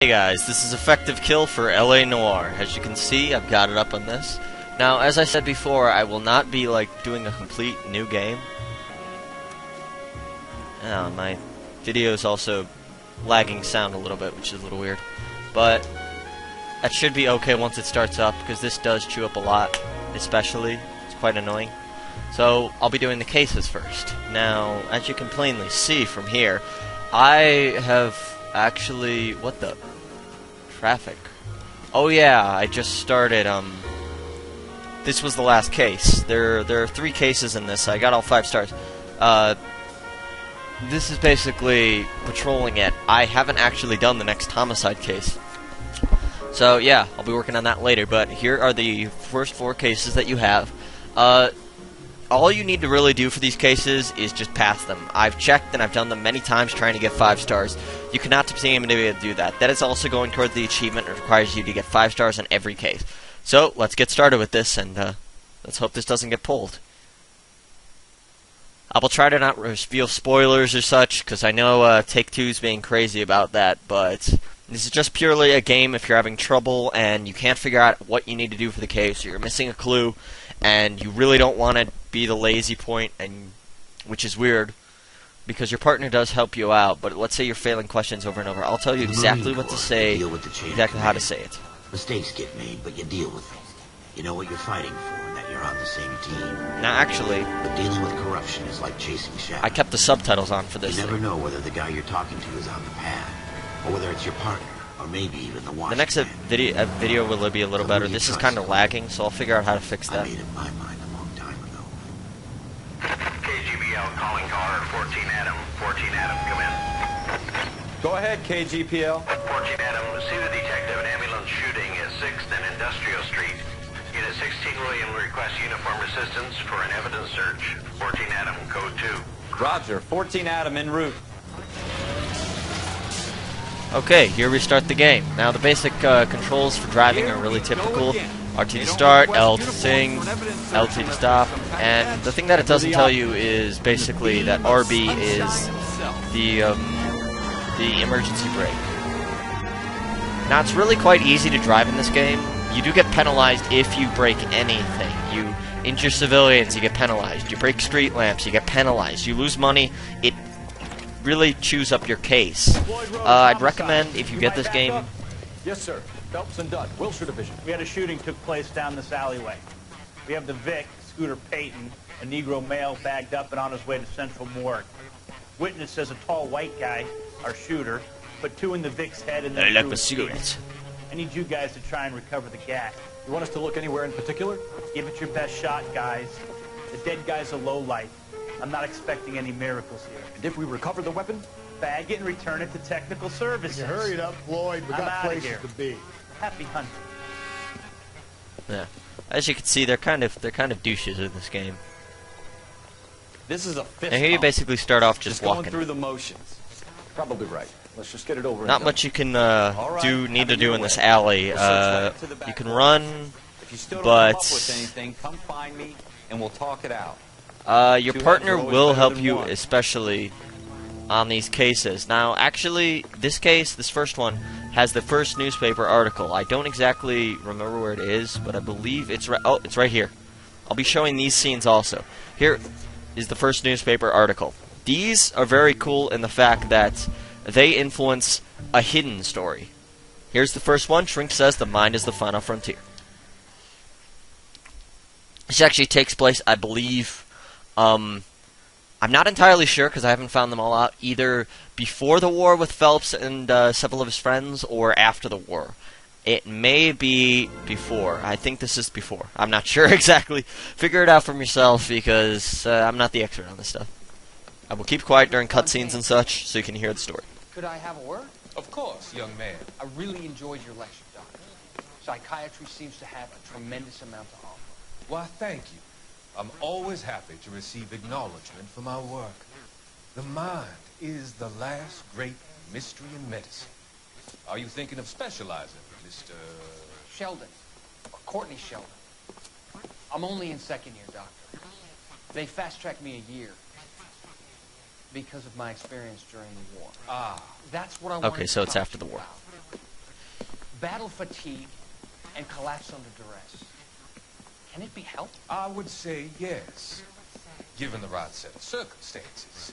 Hey guys, this is Effective Kill for LA Noire. As you can see, I've got it up on this. Now, as I said before, I will not be doing a complete new game. My video is also lagging sound a little bit, which is a little weird. But that should be okay once it starts up, because this does chew up a lot, especially. It's quite annoying. So, I'll be doing the cases first. Now, as you can plainly see from here, I have actually... what the... traffic. Oh yeah, I just started, this was the last case. There are 3 cases in this. I got all 5 stars. This is basically patrolling it. I haven't actually done the next homicide case. So yeah, I'll be working on that later, but here are the first 4 cases that you have. All you need to really do for these cases is just pass them. I've checked and I've done them many times trying to get 5 stars. You cannot seem to be able to do that. That is also going toward the achievement. It requires you to get 5 stars on every case. So, let's get started with this, and let's hope this doesn't get pulled. I will try to not reveal spoilers or such, because I know Take-Two's being crazy about that, but this is just purely a game if you're having trouble and you can't figure out what you need to do for the case, or you're missing a clue, and you really don't want to be the lazy point, and which is weird, because your partner does help you out, but let's say you're failing questions over and over. I'll tell you exactly what to say, exactly how to say it. Mistakes get made, but you deal with them. You know what you're fighting for, and that you're on the same team. Now, actually, but dealing with corruption is like chasing shadows. I kept the subtitles on for this. You never know whether the guy you're talking to is on the path, or whether it's your partner, or maybe even the watchman. The next video will be a little better. This is kind of lagging, so I'll figure out how to fix that. I made up my mind a long time ago. KGPL calling car 14 Adam. 14 Adam, come in. Go ahead, KGPL. 14 Adam, see the detective an ambulance shooting at 6th and Industrial Street. Unit 16 William requests uniform assistance for an evidence search. 14 Adam, code 2. Roger, 14 Adam en route. Okay, here we start the game. Now, the basic controls for driving are really typical. RT to start, L to sing, LT to stop, and the thing that it doesn't tell you is basically that RB is the emergency brake. Now, it's really quite easy to drive in this game. You do get penalized if you break anything. You injure civilians, you get penalized. You break street lamps, you get penalized. You lose money, it really chews up your case. I'd recommend, if you get this game... Yes, sir. Phelps and Dunn, Wilshire Division. We had a shooting took place down this alleyway. We have the Vic, Scooter Payton, a Negro male bagged up and on his way to Central Morgue. Witness says a tall white guy, our shooter, put 2 in the Vic's head and then I like the cigarettes. I need you guys to try and recover the gas. You want us to look anywhere in particular? Give it your best shot, guys. The dead guy's a lowlife. I'm not expecting any miracles here. And if we recover the weapon? Bag it and return it to technical services. You hurry it up, Floyd. We got places to be. Happy hunting. Yeah. As you can see, they're kind of douches in this game. This is a fist And here you basically start off just going walking. through the motions. Probably right. Let's just get it over. Not much you can need to do in this alley. You can run, if you still don't but come up with anything, come find me and we'll talk it out. your partner will help you, especially on these cases. Now, actually, this first one, has the first newspaper article. I don't exactly remember where it is, but I believe it's it's right here. I'll be showing these scenes also. Here is the first newspaper article. These are very cool in the fact that they influence a hidden story. Here's the first one. Shrink says the mind is the final frontier. This actually takes place, I believe, I'm not entirely sure because I haven't found them all out, either before the war with Phelps and several of his friends or after the war. It may be before. I think this is before. I'm not sure exactly. Figure it out for yourself because I'm not the expert on this stuff. I will keep quiet during cutscenes and such so you can hear the story. Could I have a word? Of course, young man. I really enjoyed your lecture, Doctor. Psychiatry seems to have a tremendous amount to offer. Why, thank you. I'm always happy to receive acknowledgement for my work. The mind is the last great mystery in medicine. Are you thinking of specializing, Mr. Sheldon, or Courtney Sheldon. I'm only in 2nd year, Doctor. They fast-tracked me a year because of my experience during the war. Ah. That's what I wanted Okay, to so it's talk after to the you war. about. battle fatigue and collapse under duress. Can it be helped? I would say yes, given the right set of circumstances.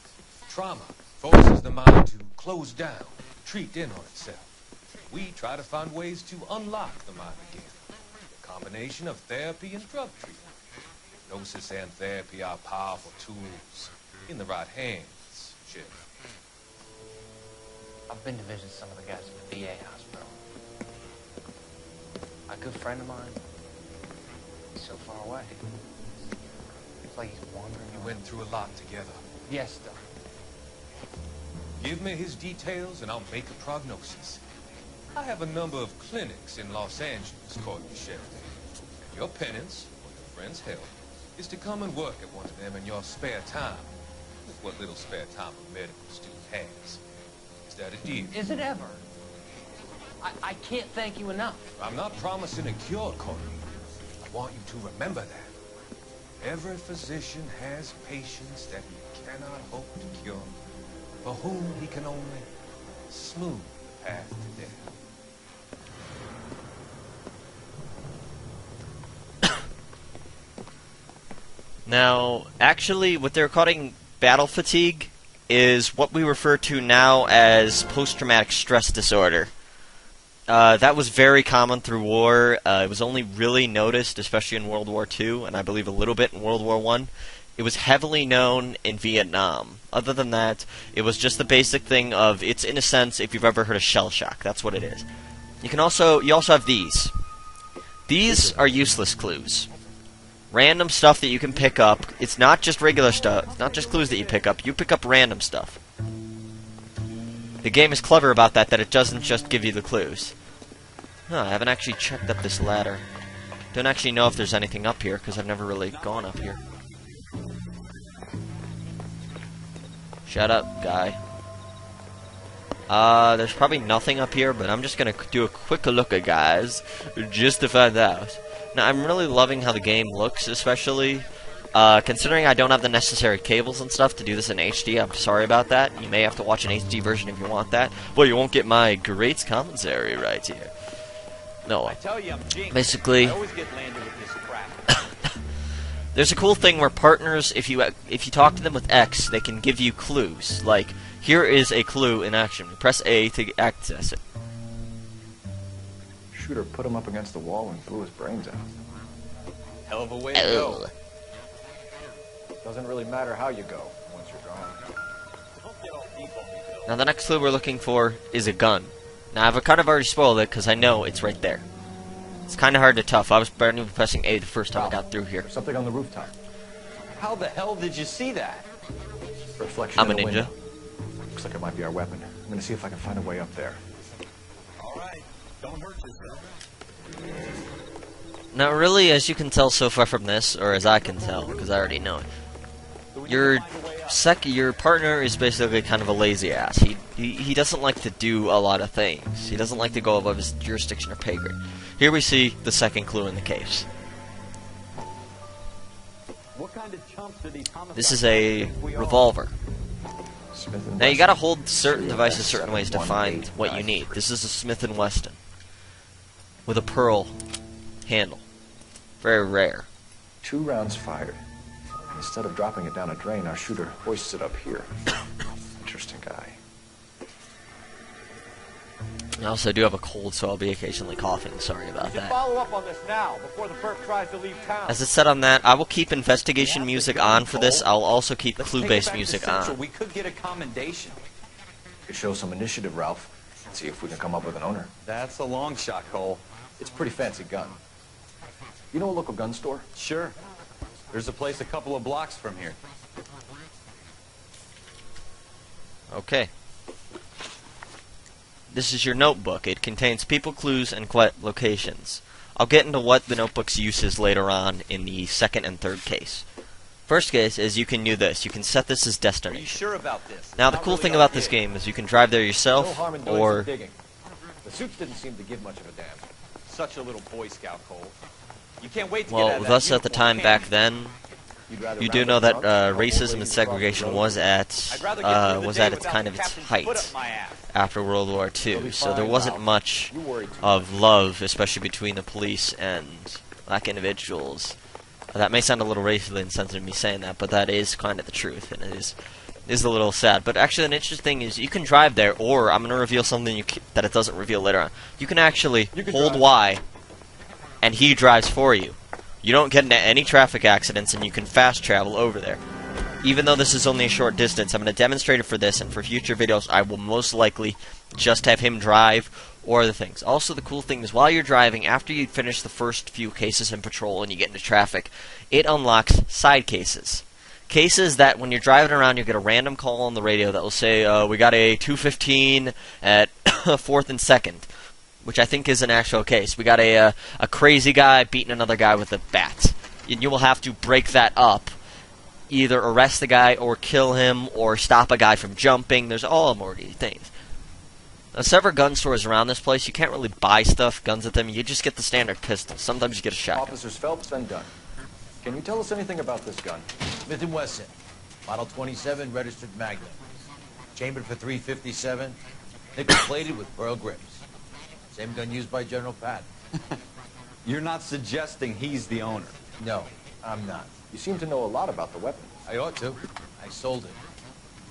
Trauma forces the mind to close down, retreat in on itself. We try to find ways to unlock the mind again. A combination of therapy and drug treatment. Hypnosis and therapy are powerful tools in the right hands, Sheriff. I've been to visit some of the guys at the VA hospital. A good friend of mine, he's so far away. It's like he's wandering You away. went through a lot together. Yes, Doc. Give me his details and I'll make a prognosis. I have a number of clinics in Los Angeles, Courtney Sheriff. And your penance, or your friend's help, is to come and work at one of them in your spare time. With what little spare time a medical student has. Is that a deal? Is it ever? I can't thank you enough. I'm not promising a cure, Courtney. I want you to remember that. Every physician has patients that he cannot hope to cure, for whom he can only smooth the path to death. Now, actually, what they're calling battle fatigue is what we refer to now as post-traumatic stress disorder. That was very common through war. It was only really noticed, especially in World War II, and I believe a little bit in World War I. It was heavily known in Vietnam. Other than that, it was just the basic thing of, it's in a sense, if you've ever heard of shell shock, that's what it is. You also have these. These are useless clues. Random stuff that you can pick up. It's not just regular stuff. It's not just clues that you pick up. You pick up random stuff. The game is clever about that it doesn't just give you the clues. Huh, I haven't actually checked up this ladder. Don't actually know if there's anything up here, because I've never really gone up here. Shut up, guy. There's probably nothing up here, but I'm just gonna do a quick look at guys, just to find out. Now, I'm really loving how the game looks, especially considering I don't have the necessary cables and stuff to do this in HD. I'm sorry about that. You may have to watch an HD version if you want that. Well, you won't get my great commentary right here. No. I tell you, I'm jinxed. Basically, I always get landed with this crap. there's a cool thing where partners, if you talk to them with X, they can give you clues. Like, here is a clue in action. Press A to access it. Shooter put him up against the wall and blew his brains out. Hell of a way to go. Doesn't really matter how you go once you're gone. Now the next clue we're looking for is a gun. Now I've kind of already spoiled it because I know it's right there. It's kind of hard to tough. I was barely pressing A the first time I got through here. There's something on the rooftop. How the hell did you see that? Reflection I'm a in the ninja. window. Looks like it might be our weapon. I'm gonna see if I can find a way up there. All right, don't hurt yourself. Now really, as you can tell so far from this, or as I can tell, because I already know it, your partner is basically kind of a lazy ass. He doesn't like to do a lot of things. He doesn't like to go above his jurisdiction or pay grade. Here we see the second clue in the case. What kind of chumps are these homicides? This is a revolver. Now you gotta hold certain devices certain ways to find what you need. This is a Smith & Wesson with a pearl handle. Very rare. 2 rounds fired. Instead of dropping it down a drain, our shooter hoists it up here. Interesting guy. I also do have a cold, so I'll be occasionally coughing. Sorry about that. Follow up on this now before the perp tries to leave town. As it said on that, I will keep investigation music on for this. I'll also keep clue-based music on. We could get a commendation. Could show some initiative, Ralph. See if we can come up with an owner. That's a long shot, Cole. It's a pretty fancy gun. You know a local gun store? Sure. There's a place a couple of blocks from here. Okay. This is your notebook. It contains people, clues, and locations. I'll get into what the notebook's use is later on in the second and third case. First case is you can do this. You can set this as destination. Are you sure about this? Now the cool thing about this game is you can drive there yourself, No harm in doing or some digging. The suits didn't seem to give much of a damn. Such a little Boy Scout, Cole. You can't wait to get out well, of with that us at the uniform, time can back you? then, You do know that racism and segregation was at its kind of its height after World War II. So there wasn't much of love, especially between the police and black individuals. That may sound a little racially insensitive me saying that, but that is kind of the truth, and it is a little sad. But actually, an interesting thing is you can drive there, or I'm going to reveal something that it doesn't reveal later on. You can actually hold Y, and he drives for you. You don't get into any traffic accidents, and you can fast travel over there. Even though this is only a short distance, I'm going to demonstrate it for this, and for future videos, I will most likely just have him drive or other things. Also, the cool thing is, while you're driving, after you finish the first few cases in patrol and you get into traffic, it unlocks side cases. Cases that, when you're driving around, you get a random call on the radio that will say, we got a 215 at 4th and 2nd. Which I think is an actual case. We got a crazy guy beating another guy with a bat. And you will have to break that up. Either arrest the guy, or kill him, or stop a guy from jumping. There's all more of these things. Now, several gun stores around this place, you can't really buy stuff, guns at them. You just get the standard pistol. Sometimes you get a shotgun. Officers Phelps and Dunn. Can you tell us anything about this gun? Smith & Wesson, model 27, registered Magnum. Chambered for .357, nickel-plated with pearl grips. Same gun used by General Patton. You're not suggesting he's the owner? No, I'm not. You seem to know a lot about the weapon. I ought to. I sold it.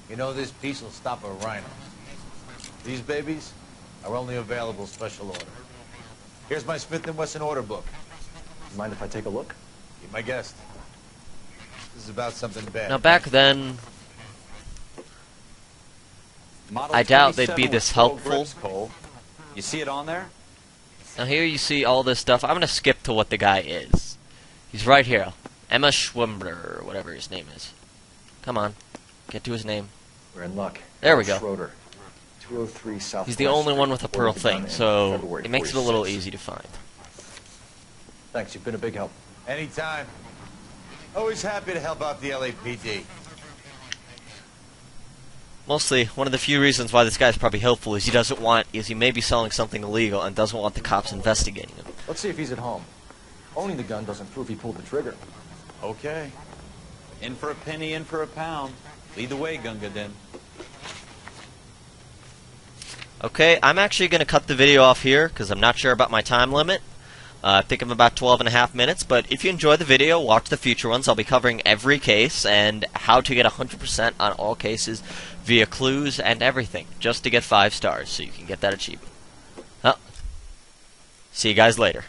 You know, this piece will stop a rhino. These babies are only available special order. Here's my Smith & Wesson order book. You mind if I take a look? Be my guest. This is about something bad. Now, back then, I doubt they'd be this helpful. You see it on there? Now here you see all this stuff. I'm going to skip to what the guy is. He's right here. Emma Schwimmer, or whatever his name is. Come on. Get to his name. We're in luck. There we go. Schroeder, 203 South. He's the only one with a pearl thing, so it makes it a little easy to find. Thanks, you've been a big help. Anytime. Always happy to help out the LAPD. Mostly, one of the few reasons why this guy's probably helpful is he may be selling something illegal and doesn't want the cops investigating him. Let's see if he's at home. Owning the gun doesn't prove he pulled the trigger. Okay. In for a penny, in for a pound. Lead the way, Gunga Din. Okay, I'm actually going to cut the video off here because I'm not sure about my time limit. I think I'm about 12.5 minutes, but if you enjoy the video, watch the future ones. I'll be covering every case and how to get 100% on all cases via clues and everything, just to get 5 stars, so you can get that achievement. Well, see you guys later.